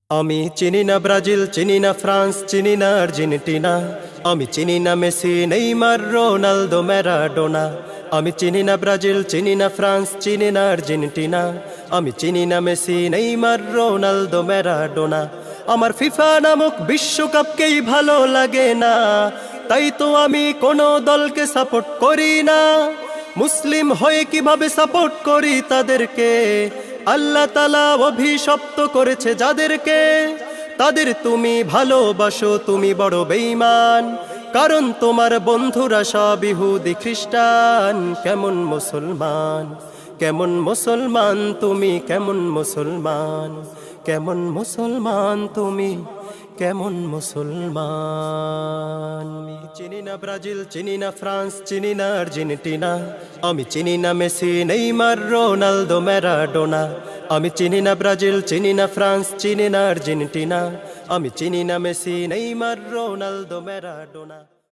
আমি চিনি না ব্রাজিল, চিনি না ফ্রান্স, চিনি না আর্জেন্টিনা। আমি চিনি না মেসি, নেইমার, রোনালদো, ম্যারাডোনা। আমি চিনি না ব্রাজিল, চিনি না ফ্রান্স, চিনি না আর্জেন্টিনা। আমি চিনি না মেসি, নেইমার, রোনালদো, ম্যারাডোনা। আমার ফিফা নামক বিশ্বকাপকেই ভালো লাগে না, তাই তো আমি কোনো দলকে সাপোর্ট করি না। মুসলিম হয়ে কিভাবে সাপোর্ট করি তাদেরকে? আল্লাহ তাআলা অভিশপ্ত করেছে যাদেরকে, তাদের তুমি ভালোবাসো, তুমি বড় বেঈমান। কারণ তোমার বন্ধুরা সব ইহুদি খ্রিস্টান। কেমন মুসলমান, কেমন মুসলমান তুমি, কেমন মুসলমান, কেমন মুসলমান তুমি, কেমন মুসলমান। চিনি না ব্রাজিল, চিনি না ফ্রান্স, চিনি না আর্জেন্টিনা। আমি চিনি না মেসি, নেইমার, রোনালদো, ম্যারাডোনা। আমি চিনি না ব্রাজিল, চিনি না ফ্রান্স, চিনি না আর্জেন্টিনা। আমি চিনি না মেসি, নেইমার, রোনালদো, ম্যারাডোনা।